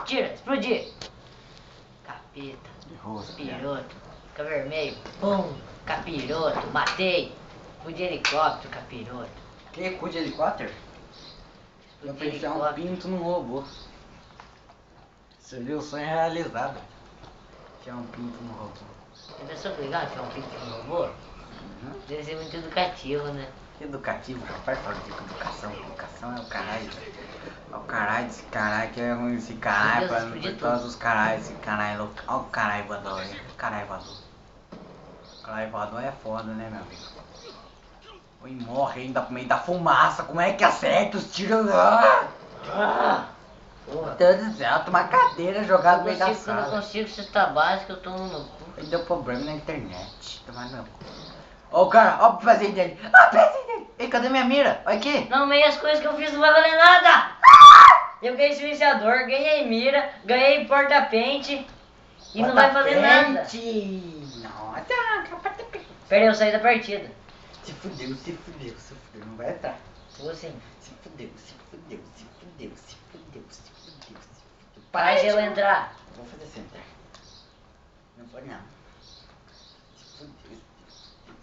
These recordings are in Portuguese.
Tira, explodir. Capeta. Errou, Capiroto. Fica vermelho. Pum. Capiroto. Matei. Fui de helicóptero, capiroto. Que cu de helicóptero? Eu Fui de pensei um helicóptero. pinto num robô. Você viu o sonho realizado. Tinha um pinto no robô. Você pensou que legal tinha um pinto no robô? Uhum. Deve ser muito educativo, né? Educativo, rapaz, fala de educação. Educação é o caralho. É o caralho desse caralho que é ruim esse caralho, Meu Deus, pra explodiu por todos os caralhos, esse caralho louco. Olha o caralho voador aí. Caralho voador. Caralho voador é foda, né, meu amigo? Oi, morre ainda pro meio da fumaça. Como é que acerta os tiros? Porra. Meu Deus do céu, uma cadeira jogada no meio da Quando eu sala. consigo cesta básica, eu tomo no cu. Aí deu problema na internet. Tomar no cu. Ó o cara, ó o pezinho dele. Ó o pezinho dele. Ei, cadê minha mira? Olha aqui. Não, meio as coisas que eu fiz não vai valer nada. Eu ganhei silenciador, ganhei mira, ganhei porta-pente. E não vai fazer nada. Nossa, Peraí, eu saí da partida. se fudeu, se fudeu, se fudeu. Não vai entrar. Vou sim. Se fudeu, se fudeu, se fudeu, se fudeu, se fudeu, se fudeu. Faz ela entrar. Vou fazer sem entrar. Não pode não. Se fudeu,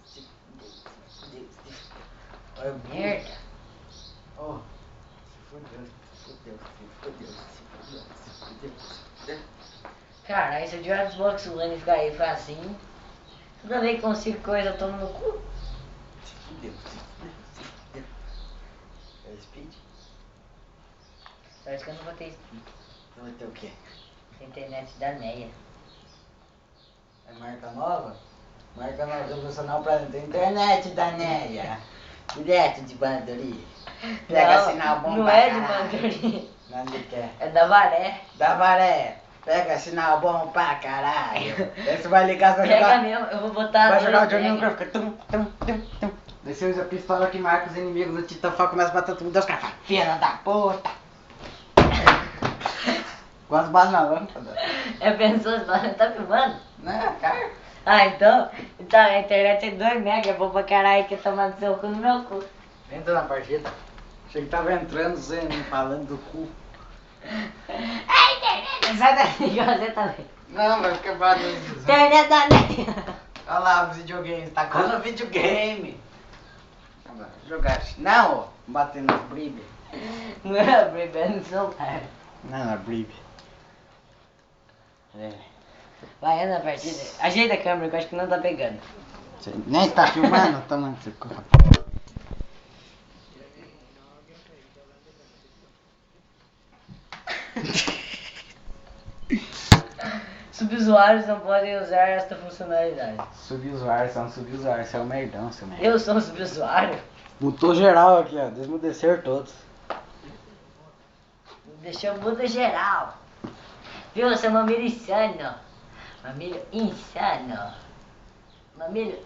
se fudeu, se fudeu, se fudeu. Olha o burro. Merda. Oh, se fudeu, se fudeu, se fudeu, se fudeu, se fudeu, se fudeu. Caralho, se eu tiver Xbox One e ficar aí facinho, toda vez que consigo coisa eu tomo no cu. Se fudeu, se fudeu, se fudeu. É speed? Parece que eu não vou ter speed. Vai ter o quê? Internet da Neia. É marca nova? Marca nova revolucional pra dentro. Internet da Neia. Direto de Bandoria. Pega Não, sinal bom não pra é de caralho. Bandoria. Onde que é? É da Varé. Da Varé. Pega sinal bom pra caralho. Daí você vai ligar, você vai Pega jogar. mesmo, eu vou botar Vai dois jogar o Johnny mega. no fica tum, tum, tum, tum. Daí você usa a pistola que marca os inimigos do Titanfall, começa a bater tudo. Deus, cara fala, filha da puta. Com as balas na lâmpada. É pessoa, tá filmando? Né, cara? Ah, então a internet é 2 mega, é bom pra caralho que toma no seu cu no meu cu. Entra na partida. Achei que tava entrando, você me falando do cu. A internet, sai daqui que você também. Não, vai ficar barulho. Internet da Neia. Olha lá os videogames, tá com videogame. Jogar. Não, ó, batendo nas bribes. Não é bebendo no celular. Não, na bribe. É. Vai, anda na partida. Ajeita a câmera que eu acho que não tá pegando. Você nem tá filmando? Toma seu cu. Subusuários não podem usar esta funcionalidade. Subusuário, só um subusuário, você é um merdão, seu merda. Eu sou um subusuário? Mutou geral aqui, ó, desmudecer todos. Deixou muda geral. Viu, seu mamilo insano. Mamilo insano. Mamilo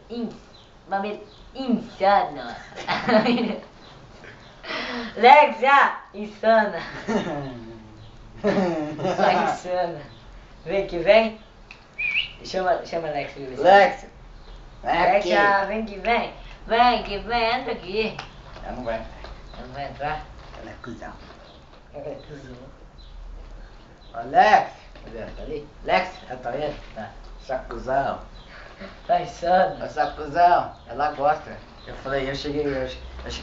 insano. Lexia, insana. Só insana. Vem que vem. Chama Lex. Lex, vem aqui. Lexia, vem que vem. Vem que vem, entra aqui. Ela não vai. Não vai entrar? Ela é cuzão. É cuzão. Ó, Lex. Cadê ela? Tá ali? Lex, ela tá vendo? Tá. Sacuzão. Tá insano. Essa cuzão, ela gosta. Eu falei, eu cheguei,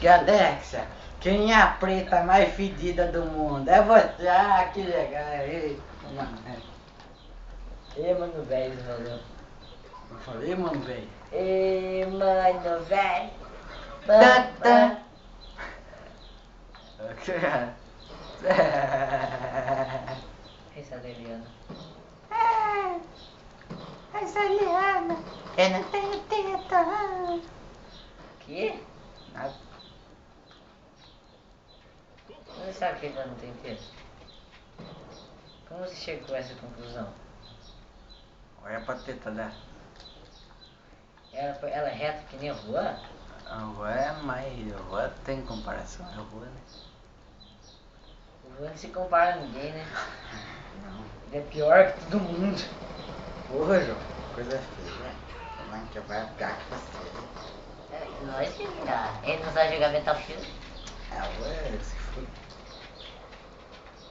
Alexa, quem é a preta mais fedida do mundo? É você, ah, que legal. Ei, Ê, mano, velho, valeu. eu falei, mano, velho. Ê, mano, velho. Tã. Essa Leliana. Essa Liana, eu não tenho teta. Que? Nada. Você sabe que ela não tem texto? Como você chegou a essa conclusão? Olha pra teta dela. Ela é reta que nem o Juan? A avó é mais, a avó tem comparação, é a avó, né? O Juan não se compara a ninguém, né? Não. Ele é pior que todo mundo. Porra, João, coisa feia. A mãe que vai ficar com você. É, nós que dá. Ele não sabe jogar Battlefield. A avó é se fude.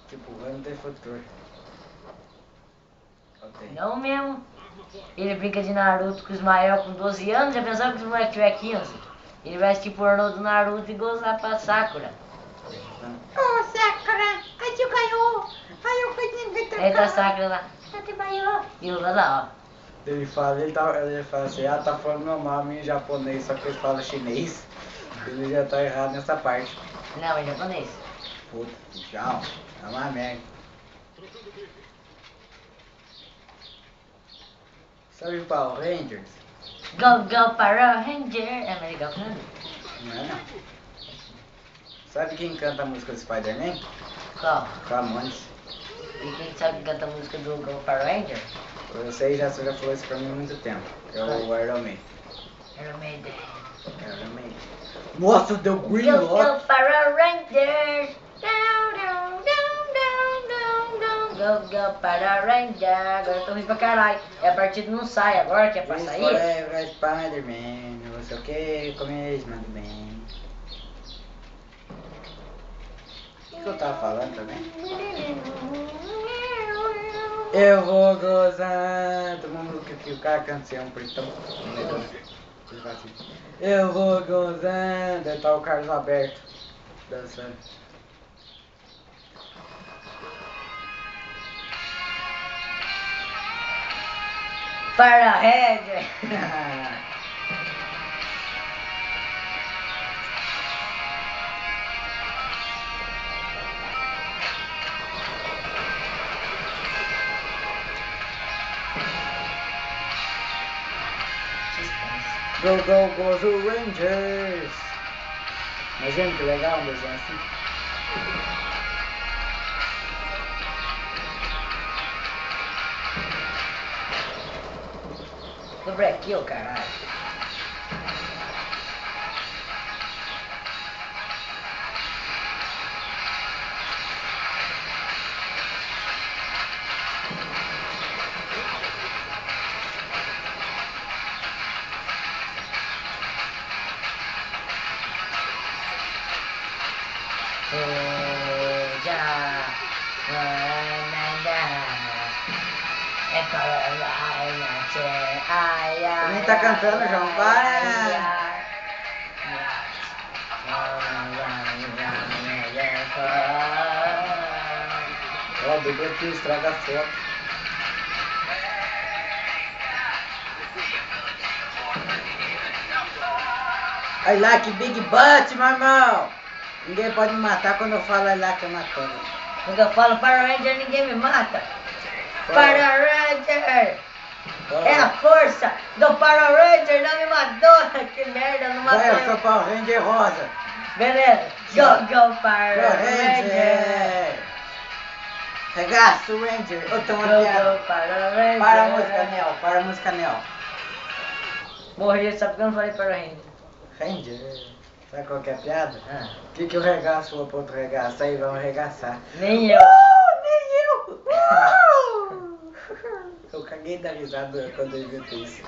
Tipo, o avô não tem futuro. Ok. Não mesmo. Ele brinca de Naruto com o Ismael com 12 anos, já pensava que os moleques tiver 15. Ele vai assistir pornô do Naruto e gozar pra Sakura. Oh, Sakura, a gente ganhou. Ai, eu fui Aí tá a Sakura lá, até banhou. E o lá, ó. Ele fala assim, tá falando normal em japonês, só que ele fala chinês. Ele já tá errado nessa parte. Não, é japonês. Puta, tchau. É uma merda. Sabe o Power Rangers? Go, go, Power Ranger. É mais legal que nada. Não é não. Sabe quem canta a música do Spider-Man? Qual? Ramones. E quem sabe que canta a música do Go Power Ranger? Eu sei, você já falou isso pra mim há muito tempo. É o Iron Man. Iron Maiden. Iron Man. Nossa, deu green Go, go, lock. Power Rangers. Down, down, down, down, down, down. Go, go, Power Ranger. Agora eu tô rindo pra caralho. É a partida não sai agora, que é pra This sair. forever Spider-Man. Não sei o que, começo, manda bem. O que eu tava falando também? Eu vou gozar. Todo mundo que o cara canta assim, é um pretão. Eu vou gozando. Daí tá o Carlos Alberto dançando. Power Ranger. Go, go, go, Zoo Rangers! Imagina que legal um desenho assim. Dobra aqui, ô caralho. Já. É para Também tá cantando, João. Para! Ó, dubla aqui, estraga a foto. I like big butt, meu irmão! Ninguém pode me matar quando eu falo I like matando. Quando eu falo Power Ranger, ninguém me mata. Power Ranger! É a força do Power Ranger, não me matou! Que merda, não matou. Vai, eu sou Power Ranger rosa. Beleza, go, go, Power Power Ranger! Ranger! Regaço, Ranger! Eu tô uma Go, piada. go, Power Ranger! Para a música, Nel. Para a música, Nel. Morri só porque eu não falei Power Ranger. Ranger. Sabe qual que é a piada? Ah, O que o regaço falou pro outro regaço? Aí vamos arregaçar. nem eu. Nem eu! Eu caguei da risada quando eu inventei isso.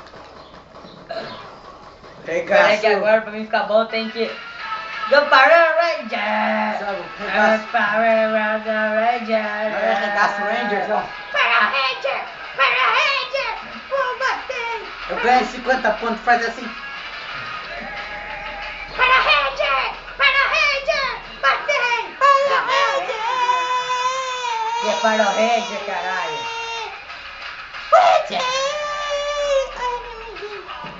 Regaço. Peraí que agora pra mim ficar bom tem que... Go Power Ranger! Sabe, Go regaço. Power Ranger! Não é regaço Ranger, não. Power Ranger, Power Ranger, vou bater. Eu ganho 50 pontos, faz assim. Power Ranger, batei. Power Ranger. Que é Power Ranger, caralho!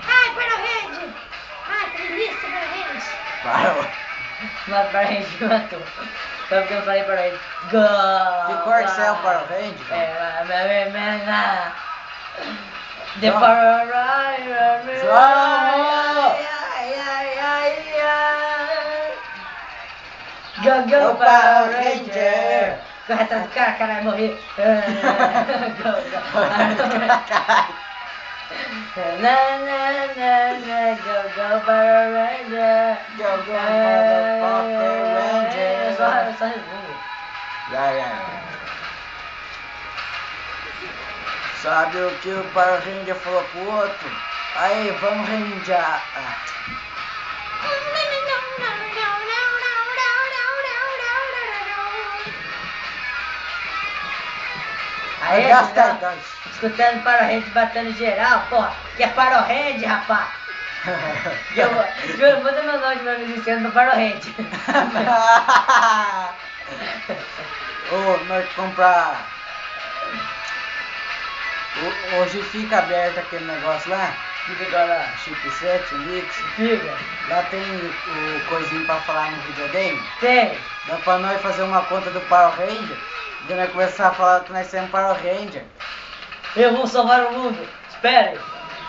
Ai, Power Ranger. Ai, que delícia, Power Ranger. Para. Mas Power Ranger matou. Foi porque eu falei Power Ranger. Go! Que cor que é o Power Ranger? The João. Power Ranger! João. Go, É go, o Power Power Ranger! Ranger. Corre atrás do cara, caralho, morri. Go, go. Na, na, na, na, go, go, Power Ranger! Go, go, motherfucker Ranger. Só resumo. Já. Sabe o que o Power Ranger falou pro outro? Aí, vamos rangear. Aí, Gasta já, aí, dois. escutando Power Ranger batendo geral, porra, que é Power Ranger, rapaz. Eu vou, juro, bota meu nome de uma vez esse ano do Power Ranger. Ô, nós comprar. Hoje fica aberto aquele negócio lá, Fica agora, chipset, mix. fica. Lá tem o coisinho pra falar no videogame. Tem. Dá pra nós fazer uma conta do Power Ranger. E nós começar a falar que nós somos Power Ranger. Eu vou salvar o mundo. Espere.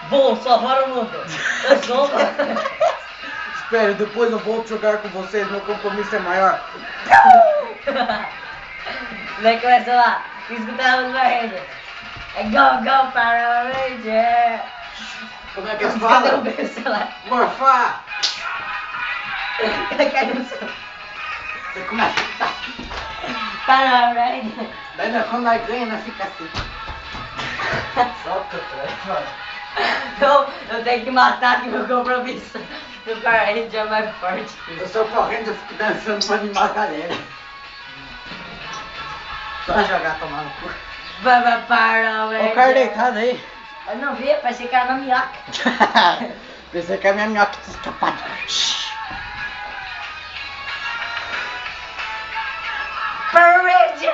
Vou salvar o mundo. Eu sou. Espere, depois eu volto jogar com vocês, meu compromisso é maior. Daí começa lá, escutando os Power Ranger. É go, go, Power Ranger. Como é que eles Cadê o falam? celular? Morfar! Cadê o celular? Você começa. Power Ranger. Daí quando nós ganhamos, nós fica assim. Solta, traz. Eu tenho que matar que meu compromisso do Power Ranger é mais forte. Eu sou correndo, eu fico dançando pra animar a galera. Só jogar tomar no cu. Vai, Power Ranger. Ô, cara deitado aí. Eu não vi, parecia que era na minhoca. Pensei que a minha minhoca tinha escapado. Power Ranger!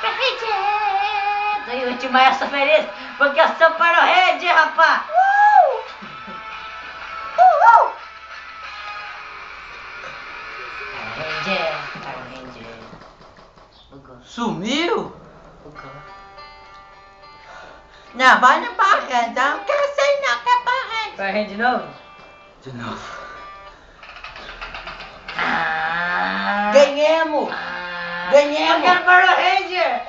Power Ranger! Daí o último é essa feliz, porque eu sou Power Ranger, rapaz! Power Ranger, Power Ranger. Bugou. Sumiu? Bugou. Não, vai no Power Ranger. Não quero ser não, quer Power Ranger. Power Ranger de novo? De novo. Ah, Ganhamos. ah, Ganhamos. Eu quero Power Ranger!